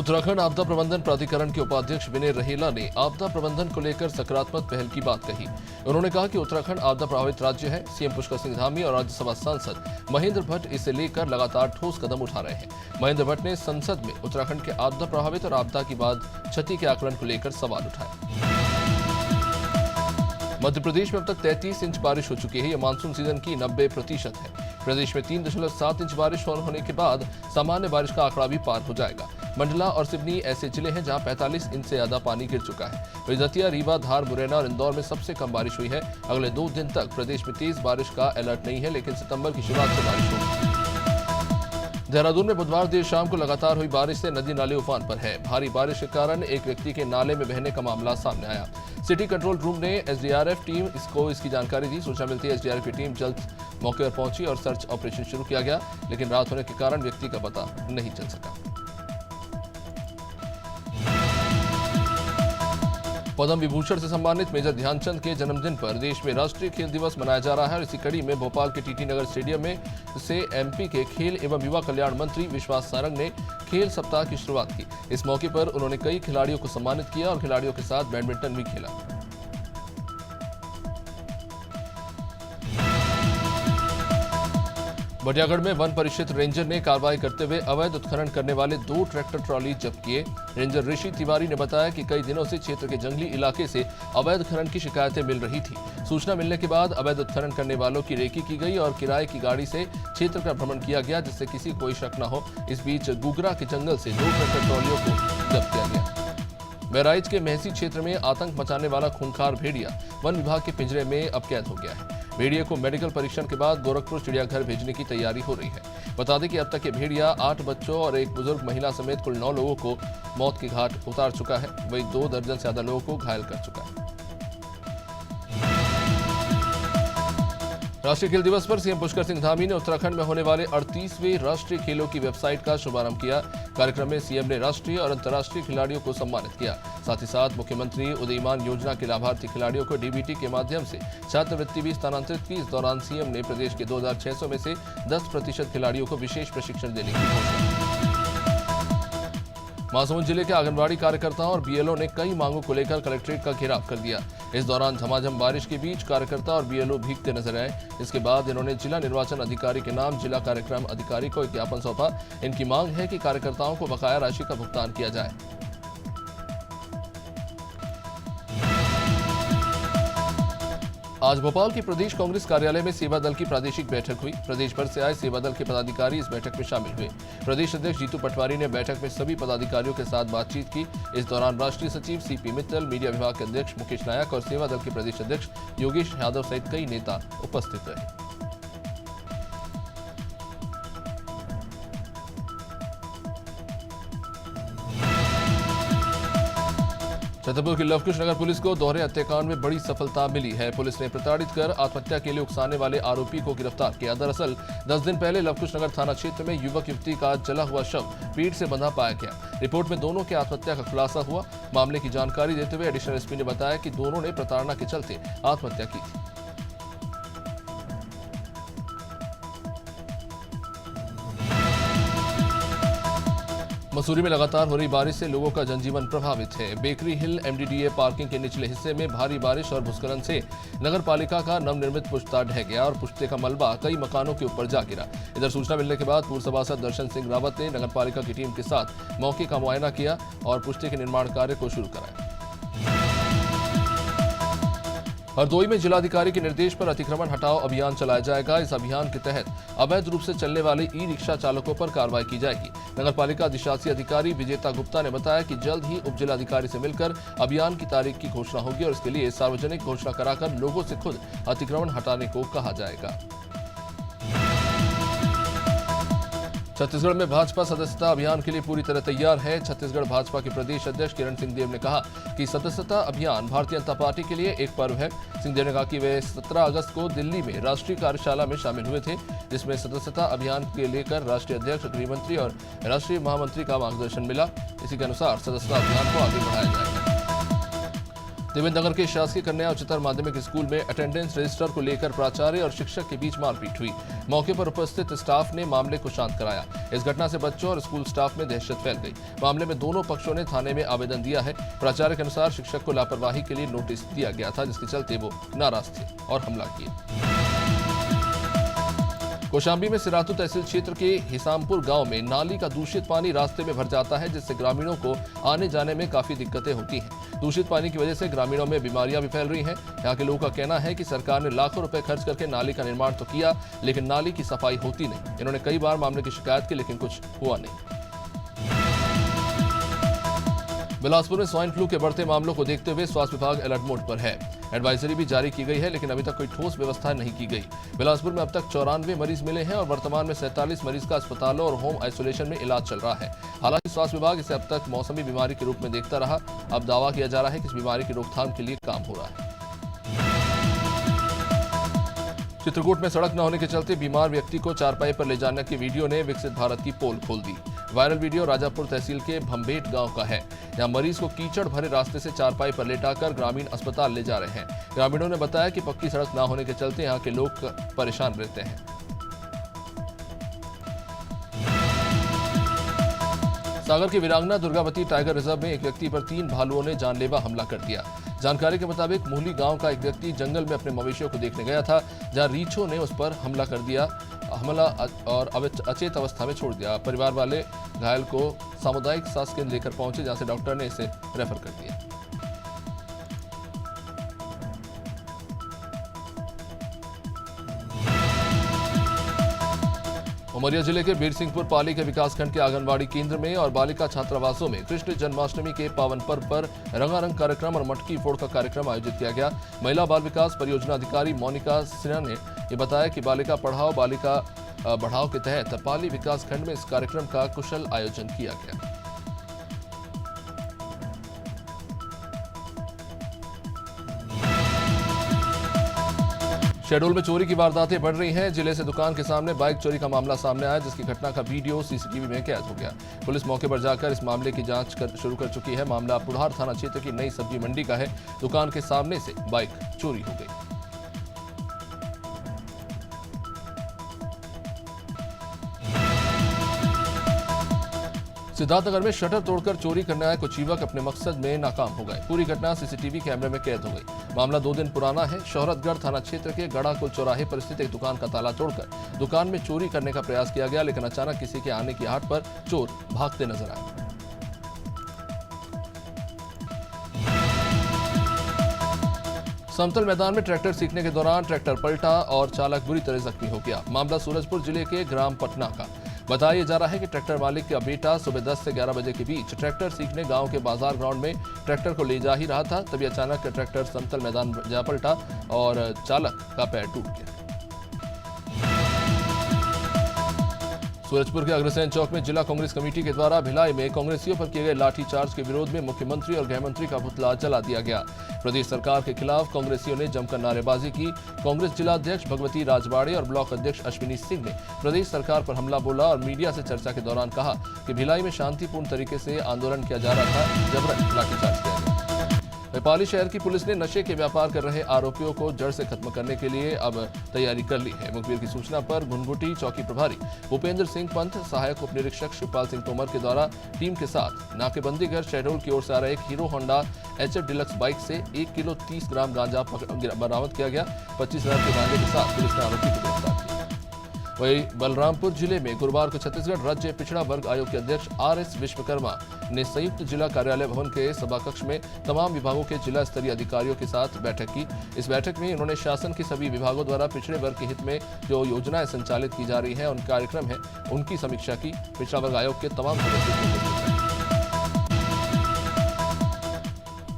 उत्तराखंड आपदा प्रबंधन प्राधिकरण के उपाध्यक्ष विनय रहेला ने आपदा प्रबंधन को लेकर सकारात्मक पहल की बात कही। उन्होंने कहा कि उत्तराखंड आपदा प्रभावित राज्य है। सीएम पुष्कर सिंह धामी और राज्यसभा सांसद महेंद्र भट्ट इसे लेकर लगातार ठोस कदम उठा रहे हैं। महेंद्र भट्ट ने संसद में उत्तराखंड के आपदा प्रभावित और आपदा के बाद क्षति के आकलन को लेकर सवाल उठाए। मध्य प्रदेश में अब तक 33 इंच बारिश हो चुकी है। यह मानसून सीजन की 90% है। प्रदेश में 3.7 इंच बारिश होने के बाद सामान्य बारिश का आंकड़ा भी पार हो जाएगा। मंडला और सिवनी ऐसे जिले हैं जहां 45 इंच से ज्यादा पानी गिर चुका है। वहीं दतिया, रीवा, धार, मुरैना और इंदौर में सबसे कम बारिश हुई है। अगले 2 दिन तक प्रदेश में तेज बारिश का अलर्ट नहीं है, लेकिन सितंबर की शुरुआत से बारिश होगी। देहरादून में बुधवार देर शाम को लगातार हुई बारिश से नदी नाले उफान पर है। भारी बारिश के कारण एक व्यक्ति के नाले में बहने का मामला सामने आया। सिटी कंट्रोल रूम ने एसडीआरएफ टीम इसकी जानकारी दी। सूचना मिलती है एसडीआरएफ की टीम जल्द मौके पर पहुंची और सर्च ऑपरेशन शुरू किया गया, लेकिन रात होने के कारण व्यक्ति का पता नहीं चल सका। पद्म विभूषण से सम्मानित मेजर ध्यानचंद के जन्मदिन पर देश में राष्ट्रीय खेल दिवस मनाया जा रहा है और इसी कड़ी में भोपाल के टीटी नगर स्टेडियम में से एमपी के खेल एवं युवा कल्याण मंत्री विश्वास सारंग ने खेल सप्ताह की शुरुआत की। इस मौके पर उन्होंने कई खिलाड़ियों को सम्मानित किया और खिलाड़ियों के साथ बैडमिंटन भी खेला। बढ़ियागढ़ में वन परिक्षेत्र रेंजर ने कार्रवाई करते हुए अवैध उत्खनन करने वाले 2 ट्रैक्टर ट्रॉली जब्त किए। रेंजर ऋषि तिवारी ने बताया कि कई दिनों से क्षेत्र के जंगली इलाके से अवैध खनन की शिकायतें मिल रही थी। सूचना मिलने के बाद अवैध उत्खनन करने वालों की रेकी की गई और किराए की गाड़ी से क्षेत्र का भ्रमण किया गया, जिससे किसी कोई शक न हो। इस बीच गुगरा के जंगल से 2 ट्रैक्टर ट्रॉलियों को जब्त किया गया। बहराइच के महसी क्षेत्र में आतंक मचाने वाला खूंखार भेड़िया वन विभाग के पिंजरे में अब कैद हो गया है। भेड़िए को मेडिकल परीक्षण के बाद गोरखपुर चिड़ियाघर भेजने की तैयारी हो रही है। बता दें कि अब तक ये भेड़िया 8 बच्चों और एक बुजुर्ग महिला समेत कुल 9 लोगों को मौत की घाट उतार चुका है। वहीं 2 दर्जन से ज्यादा लोगों को घायल कर चुका है। राष्ट्रीय खेल दिवस पर सीएम पुष्कर सिंह धामी ने उत्तराखंड में होने वाले 38वें राष्ट्रीय खेलों की वेबसाइट का शुभारंभ किया। कार्यक्रम में सीएम ने राष्ट्रीय और अंतर्राष्ट्रीय खिलाड़ियों को सम्मानित किया। साथ ही साथ मुख्यमंत्री उदयमान योजना के लाभार्थी खिलाड़ियों को डीबीटी के माध्यम से छात्रवृत्ति भी स्थानांतरित की। इस दौरान सीएम ने प्रदेश के 2600 में से 10% खिलाड़ियों को विशेष प्रशिक्षण देने की घोषणा की। महासमुंद जिले के आंगनबाड़ी कार्यकर्ताओं और बीएलओ ने कई मांगों को लेकर कलेक्ट्रेट का घेराव कर दिया। इस दौरान झमाझम बारिश के बीच कार्यकर्ता और बीएलओ भीगते नजर आए। इसके बाद इन्होंने जिला निर्वाचन अधिकारी के नाम जिला कार्यक्रम अधिकारी को एक ज्ञापन सौंपा। इनकी मांग है कि कार्यकर्ताओं को बकाया राशि का भुगतान किया जाए। आज भोपाल की प्रदेश कांग्रेस कार्यालय में सेवा दल की प्रादेशिक बैठक हुई। प्रदेश भर से आए सेवा दल के पदाधिकारी इस बैठक में शामिल हुए। प्रदेश अध्यक्ष जीतू पटवारी ने बैठक में सभी पदाधिकारियों के साथ बातचीत की। इस दौरान राष्ट्रीय सचिव सीपी मित्तल, मीडिया विभाग के अध्यक्ष मुकेश नायक और सेवा दल के प्रदेश अध्यक्ष योगेश यादव सहित कई नेता उपस्थित रहे। छतरपुर की लवकुश नगर पुलिस को दोहरे हत्याकांड में बड़ी सफलता मिली है। पुलिस ने प्रताड़ित कर आत्महत्या के लिए उकसाने वाले आरोपी को गिरफ्तार किया। दरअसल 10 दिन पहले लवकुश नगर थाना क्षेत्र में युवक युवती का जला हुआ शव पीठ से बंधा पाया गया। रिपोर्ट में दोनों की आत्महत्या का खुलासा हुआ। मामले की जानकारी देते हुए एडिशनल एसपी ने बताया कि दोनों ने प्रताड़ना के चलते आत्महत्या की थी। मसूरी में लगातार हो रही बारिश से लोगों का जनजीवन प्रभावित है। बेकरी हिल एमडीडीए पार्किंग के निचले हिस्से में भारी बारिश और भूस्खलन से नगर पालिका का नवनिर्मित पुश्ता ढह गया और पुश्ते का मलबा कई मकानों के ऊपर जा गिरा। इधर सूचना मिलने के बाद पूर्व सभासद दर्शन सिंह रावत ने नगर पालिका की टीम के साथ मौके का मुआयना किया और पुश्ते के निर्माण कार्य को शुरू कराया। हरदोई में जिलाधिकारी के निर्देश पर अतिक्रमण हटाओ अभियान चलाया जाएगा। इस अभियान के तहत अवैध रूप से चलने वाले ई रिक्शा चालकों पर कार्रवाई की जाएगी। नगरपालिका अधिशासी अधिकारी विजेता गुप्ता ने बताया कि जल्द ही उप जिलाधिकारी से मिलकर अभियान की तारीख की घोषणा होगी और इसके लिए सार्वजनिक घोषणा कराकर लोगों से खुद अतिक्रमण हटाने को कहा जाएगा। छत्तीसगढ़ में भाजपा सदस्यता अभियान के लिए पूरी तरह तैयार है। छत्तीसगढ़ भाजपा के प्रदेश अध्यक्ष किरण सिंहदेव ने कहा कि सदस्यता अभियान भारतीय जनता पार्टी के लिए एक पर्व है। सिंहदेव ने कहा कि वे 17 अगस्त को दिल्ली में राष्ट्रीय कार्यशाला में शामिल हुए थे, जिसमें सदस्यता अभियान के लेकर राष्ट्रीय अध्यक्ष, गृहमंत्री और राष्ट्रीय महामंत्री का मार्गदर्शन मिला। इसी के अनुसार सदस्यता अभियान को आगे बढ़ाया जाएगा। देवेंद्र नगर के शासकीय कन्या उच्चतर माध्यमिक स्कूल में अटेंडेंस रजिस्टर को लेकर प्राचार्य और शिक्षक के बीच मारपीट हुई। मौके पर उपस्थित स्टाफ ने मामले को शांत कराया। इस घटना से बच्चों और स्कूल स्टाफ में दहशत फैल गई। मामले में दोनों पक्षों ने थाने में आवेदन दिया है। प्राचार्य के अनुसार शिक्षक को लापरवाही के लिए नोटिस दिया गया था, जिसके चलते वो नाराज थे और हमला किया। कौशाम्बी में सिरातू तहसील क्षेत्र के हिसामपुर गांव में नाली का दूषित पानी रास्ते में भर जाता है, जिससे ग्रामीणों को आने जाने में काफी दिक्कतें होती हैं। दूषित पानी की वजह से ग्रामीणों में बीमारियां भी फैल रही हैं। यहां के लोगों का कहना है कि सरकार ने लाखों रुपए खर्च करके नाली का निर्माण तो किया, लेकिन नाली की सफाई होती नहीं। इन्होंने कई बार मामले की शिकायत की, लेकिन कुछ हुआ नहीं। बिलासपुर में स्वाइन फ्लू के बढ़ते मामलों को देखते हुए स्वास्थ्य विभाग अलर्ट मोड पर है। एडवाइजरी भी जारी की गई है, लेकिन अभी तक कोई ठोस व्यवस्था नहीं की गई। बिलासपुर में अब तक 94 मरीज मिले हैं और वर्तमान में 47 मरीज का अस्पतालों और होम आइसोलेशन में इलाज चल रहा है। हालांकि स्वास्थ्य विभाग इसे अब तक मौसमी बीमारी के रूप में देखता रहा। अब दावा किया जा रहा है कि इस बीमारी की रोकथाम के लिए काम हो रहा है। चित्रकूट में सड़क न होने के चलते बीमार व्यक्ति को चारपाई पर ले जाने की वीडियो ने विकसित भारत की पोल खोल दी। वायरल वीडियो राजापुर तहसील के भंबेट गांव का है। यहां मरीज को कीचड़ भरे रास्ते से चारपाई पर लेटाकर ग्रामीण अस्पताल ले जा रहे हैं। ग्रामीणों ने बताया कि पक्की सड़क न होने के चलते यहां के लोग परेशान रहते हैं। सागर की वीरांगना दुर्गावती टाइगर रिजर्व में एक व्यक्ति पर 3 भालुओं ने जानलेवा हमला कर दिया। जानकारी के मुताबिक मूली गांव का एक व्यक्ति जंगल में अपने मवेशियों को देखने गया था, जहां रीछों ने उस पर हमला कर दिया। हमला और अचेत अवस्था में छोड़ दिया। परिवार वाले घायल को सामुदायिक स्वास्थ्य केंद्र लेकर पहुंचे, जहां से डॉक्टर ने इसे रेफर कर दिया। उमरिया जिले के बीरसिंहपुर पाली के विकासखंड के आंगनबाड़ी केंद्र में और बालिका छात्रावासों में कृष्ण जन्माष्टमी के पावन पर्व पर रंगारंग कार्यक्रम और मटकी फोड़ का कार्यक्रम आयोजित किया गया। महिला बाल विकास परियोजना अधिकारी मोनिका सिन्हा ने ये बताया कि बालिका पढ़ाओ बालिका बढ़ाओ के तहत पाली विकासखंड में इस कार्यक्रम का कुशल आयोजन किया गया। शहडोल में चोरी की वारदातें बढ़ रही हैं। जिले से दुकान के सामने बाइक चोरी का मामला सामने आया, जिसकी घटना का वीडियो सीसीटीवी में कैद हो गया। पुलिस मौके पर जाकर इस मामले की जांच शुरू कर चुकी है। मामला पुढ़ार थाना क्षेत्र की नई सब्जी मंडी का है। दुकान के सामने से बाइक चोरी हो गई। सिद्धार्थनगर में शटर तोड़कर चोरी करने आए कुछ युवक अपने मकसद में नाकाम हो गए। पूरी घटना सीसीटीवी कैमरे में कैद हो गई। मामला 2 दिन पुराना है। शोहरतगढ़ थाना क्षेत्र के गड़ाकुल चौराहे पर स्थित एक दुकान का ताला तोड़कर दुकान में चोरी करने का प्रयास किया गया, लेकिन अचानक किसी के आने की आहट पर चोर भागते नजर आए। समतल मैदान में ट्रैक्टर सीखने के दौरान ट्रैक्टर पलटा और चालक बुरी तरह जख्मी हो गया। मामला सूरजपुर जिले के ग्राम पटना का। बताया जा रहा है कि ट्रैक्टर मालिक का बेटा सुबह 10 से 11 बजे के बीच ट्रैक्टर सीखने गांव के बाजार ग्राउंड में ट्रैक्टर को ले जा ही रहा था, तभी अचानक ट्रैक्टर समतल मैदान जा पलटा और चालक का पैर टूट गया। सूरजपुर के अग्रसेन चौक में जिला कांग्रेस कमेटी के द्वारा भिलाई में कांग्रेसियों पर किए गए लाठीचार्ज के विरोध में मुख्यमंत्री और गृहमंत्री का पुतला जला दिया गया। प्रदेश सरकार के खिलाफ कांग्रेसियों ने जमकर नारेबाजी की। कांग्रेस जिला अध्यक्ष भगवती राजवाड़े और ब्लॉक अध्यक्ष अश्विनी सिंह ने प्रदेश सरकार पर हमला बोला और मीडिया से चर्चा के दौरान कहा कि भिलाई में शांतिपूर्ण तरीके से आंदोलन किया जा रहा था, जबरन लाठीचार्ज किया गया। नेपाली शहर की पुलिस ने नशे के व्यापार कर रहे आरोपियों को जड़ से खत्म करने के लिए अब तैयारी कर ली है। मुखबिर की सूचना पर घुनघुटी चौकी प्रभारी भूपेंद्र सिंह पंत, सहायक उप निरीक्षक शिवपाल सिंह तोमर के द्वारा टीम के साथ नाकेबंदी कर शहडोल की ओर से आ रहा एक hero Honda HF deluxe bike से 1 किलो 30 ग्राम गांजा बरामद किया गया। 25,000 के गांजे के साथ पुलिस ने आरोपी को गिरफ्तार किया। वहीं बलरामपुर जिले में गुरुवार को छत्तीसगढ़ राज्य पिछड़ा वर्ग आयोग के अध्यक्ष RS विश्वकर्मा ने संयुक्त जिला कार्यालय भवन के सभाकक्ष में तमाम विभागों के जिला स्तरीय अधिकारियों के साथ बैठक की। इस बैठक में उन्होंने शासन के सभी विभागों द्वारा पिछड़े वर्ग के हित में जो योजनाएं संचालित की जा रही हैं, उन कार्यक्रम है, उनकी समीक्षा की। पिछड़ा वर्ग आयोग के तमाम सदस्यों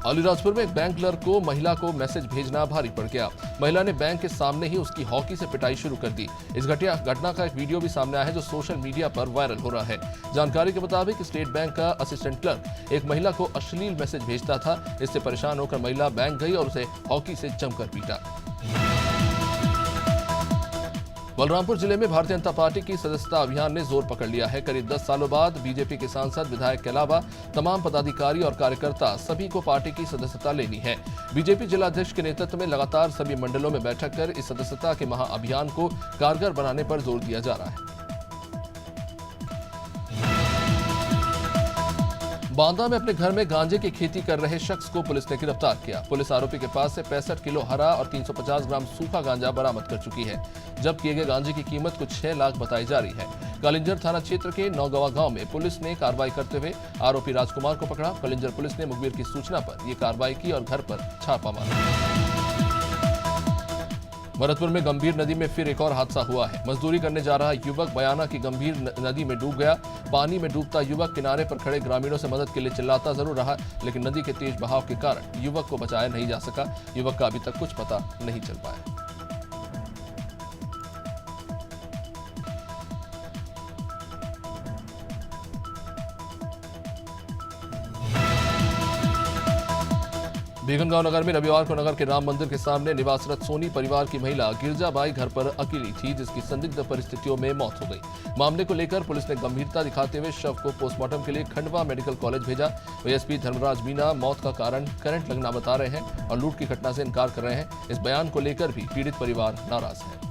अलीराजपुर में एक बैंक क्लर्क को महिला को मैसेज भेजना भारी पड़ गया। महिला ने बैंक के सामने ही उसकी हॉकी से पिटाई शुरू कर दी। इस घटना का एक वीडियो भी सामने आया है, जो सोशल मीडिया पर वायरल हो रहा है। जानकारी के मुताबिक स्टेट बैंक का असिस्टेंट क्लर्क एक महिला को अश्लील मैसेज भेजता था। इससे परेशान होकर महिला बैंक गई और उसे हॉकी से जमकर पीटा। बलरामपुर जिले में भारतीय जनता पार्टी की सदस्यता अभियान ने जोर पकड़ लिया है। करीब 10 सालों बाद बीजेपी के सांसद, विधायक के अलावा तमाम पदाधिकारी और कार्यकर्ता सभी को पार्टी की सदस्यता लेनी है। बीजेपी जिलाध्यक्ष के नेतृत्व में लगातार सभी मंडलों में बैठक कर इस सदस्यता के महाअभियान को कारगर बनाने पर जोर दिया जा रहा है। बांदा में अपने घर में गांजे की खेती कर रहे शख्स को पुलिस ने गिरफ्तार किया। पुलिस आरोपी के पास से 65 किलो हरा और 350 ग्राम सूखा गांजा बरामद कर चुकी है। जब्त किए गए गांजे की कीमत कुछ 6 लाख बताई जा रही है। कलिंजर थाना क्षेत्र के नौगवा गांव में पुलिस ने कार्रवाई करते हुए आरोपी राजकुमार को पकड़ा। कलिंजर पुलिस ने मुखबिर की सूचना पर यह कार्रवाई की और घर पर छापा मारा। भरतपुर में गंभीर नदी में फिर एक और हादसा हुआ है। मजदूरी करने जा रहा युवक बयाना की गंभीर नदी में डूब गया। पानी में डूबता युवक किनारे पर खड़े ग्रामीणों से मदद के लिए चिल्लाता जरूर रहा, लेकिन नदी के तेज बहाव के कारण युवक को बचाया नहीं जा सका। युवक का अभी तक कुछ पता नहीं चल पाया। बेगमगांव नगर में रविवार को नगर के राम मंदिर के सामने निवासरत सोनी परिवार की महिला गिरजाबाई घर पर अकेली थी, जिसकी संदिग्ध परिस्थितियों में मौत हो गई। मामले को लेकर पुलिस ने गंभीरता दिखाते हुए शव को पोस्टमार्टम के लिए खंडवा मेडिकल कॉलेज भेजा। एएसपी धर्मराज मीना मौत का कारण करंट लगना बता रहे हैं और लूट की घटना से इनकार कर रहे हैं। इस बयान को लेकर भी पीड़ित परिवार नाराज है।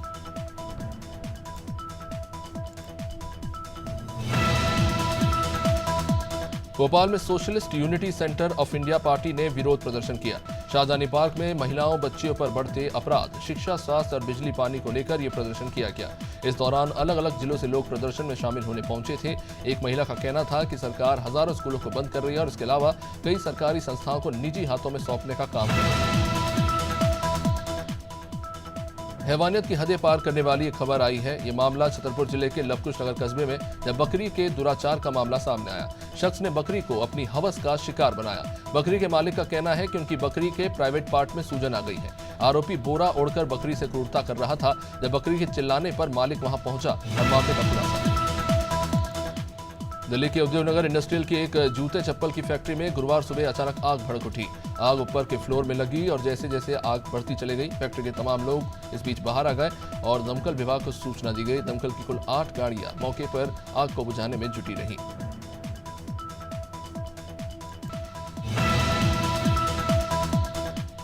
भोपाल में socialist unity centre of India party ने विरोध प्रदर्शन किया। शाहजहानी पार्क में महिलाओं, बच्चियों पर बढ़ते अपराध, शिक्षा, स्वास्थ्य और बिजली पानी को लेकर यह प्रदर्शन किया गया। इस दौरान अलग अलग जिलों से लोग प्रदर्शन में शामिल होने पहुंचे थे। एक महिला का कहना था कि सरकार हजारों स्कूलों को बंद कर रही है और इसके अलावा कई सरकारी संस्थाओं को निजी हाथों में सौंपने का काम कर रही है। हैवानियत की हदें पार करने वाली एक खबर आई है। ये मामला छतरपुर जिले के लवकुश नगर कस्बे में जब बकरी के दुराचार का मामला सामने आया। शख्स ने बकरी को अपनी हवस का शिकार बनाया। बकरी के मालिक का कहना है कि उनकी बकरी के प्राइवेट पार्ट में सूजन आ गई है। आरोपी बोरा ओढ़कर बकरी से क्रूरता कर रहा था। जब बकरी के चिल्लाने पर मालिक वहां पहुंचा और मौके पर खुलासा। दिल्ली के उद्योगनगर इंडस्ट्रियल की एक जूते चप्पल की फैक्ट्री में गुरुवार सुबह अचानक आग भड़क उठी। आग ऊपर के फ्लोर में लगी और जैसे जैसे आग बढ़ती चली गई, फैक्ट्री के तमाम लोग इस बीच बाहर आ गए और दमकल विभाग को सूचना दी गई। दमकल की कुल 8 गाड़ियां मौके पर आग को बुझाने में जुटी रही।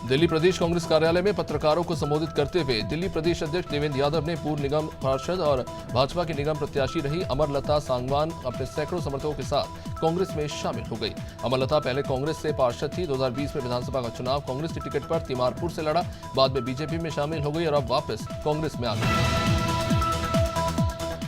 दिल्ली प्रदेश कांग्रेस कार्यालय में पत्रकारों को संबोधित करते हुए दिल्ली प्रदेश अध्यक्ष देवेंद्र यादव ने पूर्व निगम पार्षद और भाजपा की निगम प्रत्याशी रही अमरलता सांगवान अपने सैकड़ों समर्थकों के साथ कांग्रेस में शामिल हो गई। अमरलता पहले कांग्रेस से पार्षद थी। 2020 में विधानसभा का चुनाव कांग्रेस की टिकट पर तिमारपुर से लड़ा, बाद में बीजेपी में शामिल हो गई और अब वापस कांग्रेस में आ गई।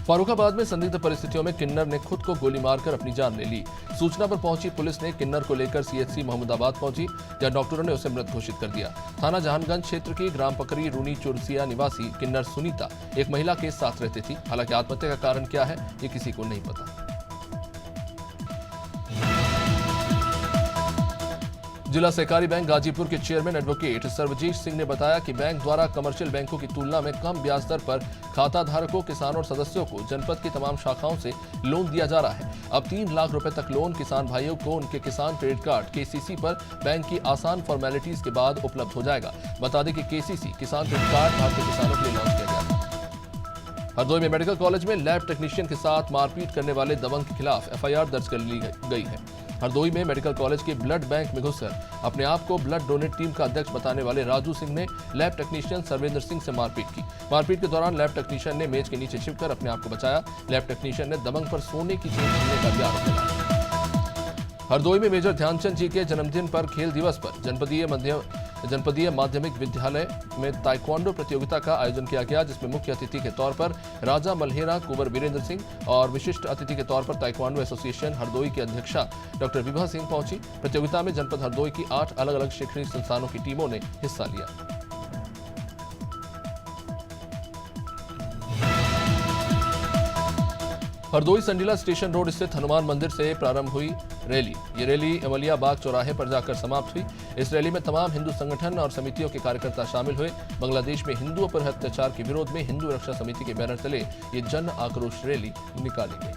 फर्रुखाबाद में संदिग्ध परिस्थितियों में किन्नर ने खुद को गोली मारकर अपनी जान ले ली। सूचना पर पहुंची पुलिस ने किन्नर को लेकर सीएचसी मोहम्मदाबाद पहुंची, जहां डॉक्टरों ने उसे मृत घोषित कर दिया। थाना जहानगंज क्षेत्र की ग्राम पकरी रूनी चुरसिया निवासी किन्नर सुनीता एक महिला के साथ रहती थी। हालांकि आत्महत्या का कारण क्या है, ये किसी को नहीं पता। जिला सहकारी बैंक गाजीपुर के चेयरमैन एडवोकेट सर्वजीत सिंह ने बताया कि बैंक द्वारा कमर्शियल बैंकों की तुलना में कम ब्याज दर पर खाता धारकों, किसानों और सदस्यों को जनपद की तमाम शाखाओं से लोन दिया जा रहा है। अब 3 लाख रुपए तक लोन किसान भाइयों को उनके किसान क्रेडिट कार्ड केसीसी पर बैंक की आसान फॉर्मेलिटीज के बाद उपलब्ध हो जाएगा। बता दें कि केसीसी किसान क्रेडिट कार्ड भारतीय किसानों के लिए लॉन्च किया गया था। हरदोई में मेडिकल कॉलेज में लैब टेक्नीशियन के साथ मारपीट करने वाले दबंग के खिलाफ एफआईआर दर्ज कर ली गई है। हरदोई में मेडिकल कॉलेज के ब्लड बैंक में घुसकर अपने आप को ब्लड डोनेट टीम का अध्यक्ष बताने वाले राजू सिंह ने लैब टेक्नीशियन सर्वेंद्र सिंह से मारपीट की। मारपीट के दौरान लैब टेक्नीशियन ने मेज के नीचे छिपकर अपने आप को बचाया। लैब टेक्नीशियन ने दबंग पर सोने की चेन छीनने का भी आरोप लगाया। हरदोई में मेजर ध्यानचंद जी के जन्मदिन पर खेल दिवस पर जनपदीय माध्यमिक विद्यालय में ताइक्वांडो प्रतियोगिता का आयोजन किया गया, जिसमें मुख्य अतिथि के तौर पर राजा मल्हेरा कुंवर वीरेंद्र सिंह और विशिष्ट अतिथि के तौर पर ताइक्वांडो एसोसिएशन हरदोई की अध्यक्षा डॉक्टर विभा सिंह पहुंची। प्रतियोगिता में जनपद हरदोई की 8 अलग अलग शैक्षणिक संस्थानों की टीमों ने हिस्सा लिया। हरदोई संडीला स्टेशन रोड स्थित हनुमान मंदिर से प्रारंभ हुई रैली। ये रैली अमलिया बाग चौराहे पर जाकर समाप्त हुई। इस रैली में तमाम हिंदू संगठन और समितियों के कार्यकर्ता शामिल हुए। बांग्लादेश में हिंदुओं पर अत्याचार के विरोध में हिंदू रक्षा समिति के बैनर तले ये जन आक्रोश रैली निकाली गई।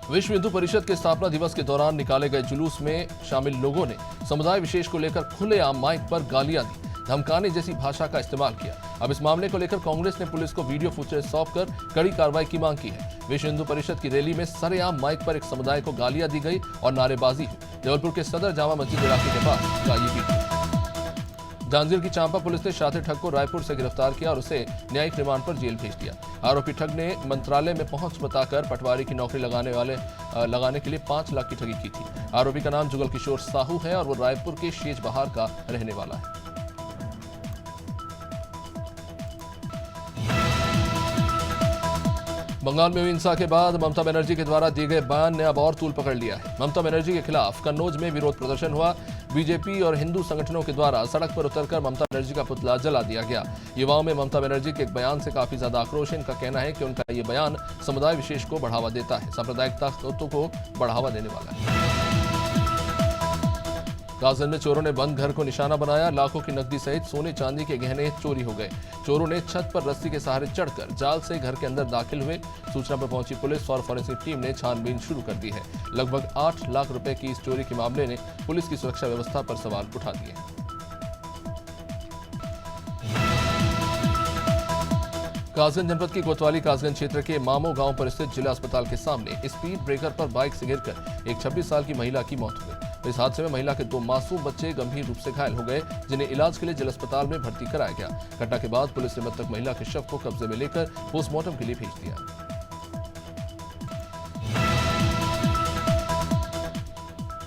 विश्व हिंदू परिषद के स्थापना दिवस के दौरान निकाले गए जुलूस में शामिल लोगों ने समुदाय विशेष को लेकर खुलेआम माइक पर गालियां दी, धमकाने जैसी भाषा का इस्तेमाल किया। अब इस मामले को लेकर कांग्रेस ने पुलिस को वीडियो फुटेज सौंपकर कड़ी कार्रवाई की मांग की है। विश्व हिंदू परिषद की रैली में सरेआम माइक पर एक समुदाय को गालियां दी गई और नारेबाजी हुई। जबलपुर के सदर जामा मस्जिद इलाके के पास का ये वीडियो। जांजगीर की चांपा पुलिस ने शातिर ठग को रायपुर से गिरफ्तार किया और उसे न्यायिक रिमांड पर जेल भेज दिया। आरोपी ठग ने मंत्रालय में पहुंच बताकर पटवारी की नौकरी लगाने के लिए 5 लाख की ठगी की थी। आरोपी का नाम जुगल किशोर साहू है और वो रायपुर के शेज बहार का रहने वाला है। बंगाल में हुई हिंसा के बाद ममता बनर्जी के द्वारा दिए गए बयान ने अब और तूल पकड़ लिया है। ममता बनर्जी के खिलाफ कन्नौज में विरोध प्रदर्शन हुआ। बीजेपी और हिंदू संगठनों के द्वारा सड़क पर उतरकर ममता बनर्जी का पुतला जला दिया गया। युवाओं में ममता बनर्जी के एक बयान से काफी ज्यादा आक्रोश है। इनका कहना है कि उनका ये बयान समुदाय विशेष को बढ़ावा देता है, सांप्रदायिकता तत्वों को बढ़ावा देने वाला है। कासगंज में चोरों ने बंद घर को निशाना बनाया। लाखों की नकदी सहित सोने चांदी के गहने चोरी हो गए। चोरों ने छत पर रस्सी के सहारे चढ़कर जाल से घर के अंदर दाखिल हुए। सूचना पर पहुंची पुलिस और फॉरेंसिक टीम ने छानबीन शुरू कर दी है। लगभग 8 लाख रुपए की इस चोरी के मामले ने पुलिस की सुरक्षा व्यवस्था पर सवाल उठा दिए। कासगंज जनपद की कोतवाली कासगंज क्षेत्र के मामो गांव पर स्थित जिला अस्पताल के सामने स्पीड ब्रेकर पर बाइक से गिरकर एक 26 साल की महिला की मौत हो गई। इस हादसे में महिला के 2 मासूम बच्चे गंभीर रूप से घायल हो गए, जिन्हें इलाज के लिए जिला अस्पताल में भर्ती कराया गया। घटना के बाद पुलिस ने मृतक महिला के शव को कब्जे में लेकर पोस्टमार्टम के लिए भेज दिया।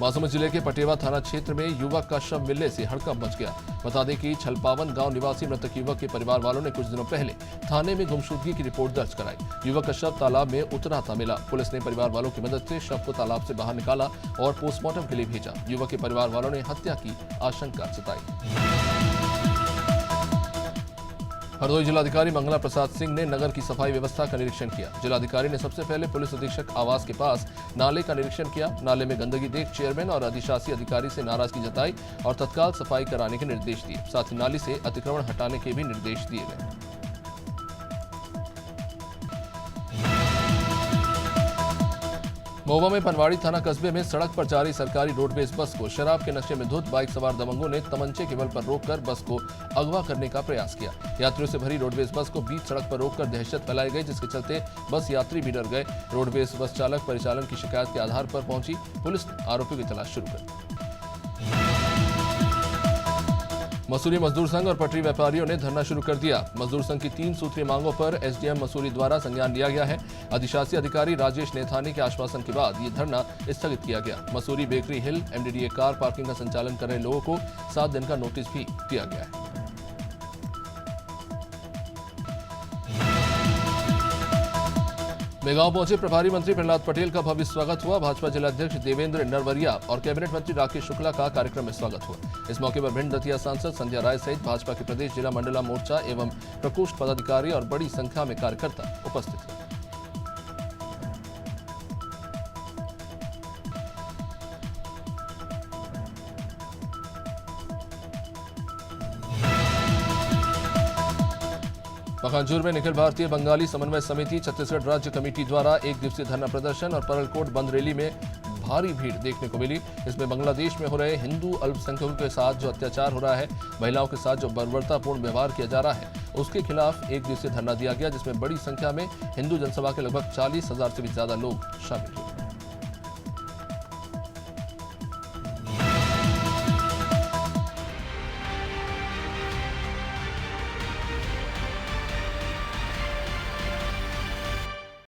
महासमुंद जिले के पटेवा थाना क्षेत्र में युवक का शव मिलने से हड़कंप मच गया। बता दें कि छलपावन गांव निवासी मृतक युवक के परिवार वालों ने कुछ दिनों पहले थाने में गुमशुदगी की रिपोर्ट दर्ज कराई। युवक का शव तालाब में उतरा था मिला। पुलिस ने परिवार वालों की मदद से शव को तालाब से बाहर निकाला और पोस्टमार्टम के लिए भेजा। युवक के परिवार वालों ने हत्या की आशंका जताई। हरदोई जिलाधिकारी मंगला प्रसाद सिंह ने नगर की सफाई व्यवस्था का निरीक्षण किया। जिलाधिकारी ने सबसे पहले पुलिस अधीक्षक आवास के पास नाले का निरीक्षण किया। नाले में गंदगी देख चेयरमैन और अधिशासी अधिकारी से नाराजगी जताई और तत्काल सफाई कराने के निर्देश दिए। साथ ही नाली से अतिक्रमण हटाने के भी निर्देश दिए गए। महुआ में पनवाड़ी थाना कस्बे में सड़क पर जा रही सरकारी रोडवेज बस को शराब के नशे में धुत बाइक सवार दबंगों ने तमंचे के बल पर रोककर बस को अगवा करने का प्रयास किया। यात्रियों से भरी रोडवेज बस को बीच सड़क पर रोककर दहशत फैलाई गई, जिसके चलते बस यात्री भी डर गए। रोडवेज बस चालक परिचालन की शिकायत के आधार पर पहुंची पुलिस ने आरोपियों की तलाश शुरू कर दी। मसूरी मजदूर संघ और पटरी व्यापारियों ने धरना शुरू कर दिया। मजदूर संघ की 3 सूत्रीय मांगों पर एसडीएम मसूरी द्वारा संज्ञान लिया गया है। अधिशासी अधिकारी राजेश नेथानी के आश्वासन के बाद ये धरना स्थगित किया गया। मसूरी बेकरी हिल एमडीडीए कार पार्किंग का संचालन कर रहे लोगों को 7 दिन का नोटिस भी दिया गया है। मेगांव पहुंचे प्रभारी मंत्री प्रहलाद पटेल का भव्य स्वागत हुआ। भाजपा जिलाध्यक्ष देवेंद्र नरवरिया और कैबिनेट मंत्री राकेश शुक्ला का कार्यक्रम में स्वागत हुआ। इस मौके पर भिंड दतिया सांसद संध्या राय सहित भाजपा के प्रदेश जिला मंडला मोर्चा एवं प्रकोष्ठ पदाधिकारी और बड़ी संख्या में कार्यकर्ता उपस्थित थे। पखानजूर में निखिल भारतीय बंगाली समन्वय समिति छत्तीसगढ़ राज्य कमेटी द्वारा 1 दिवसीय धरना प्रदर्शन और परलकोट बंद रैली में भारी भीड़ देखने को मिली। इसमें बांग्लादेश में हो रहे हिंदू अल्पसंख्यकों के साथ जो अत्याचार हो रहा है, महिलाओं के साथ जो बर्बरतापूर्ण व्यवहार किया जा रहा है, उसके खिलाफ 1 दिवसीय धरना दिया गया, जिसमें बड़ी संख्या में हिंदू जनसभा के लगभग 40,000 से भी ज्यादा लोग शामिल हुए।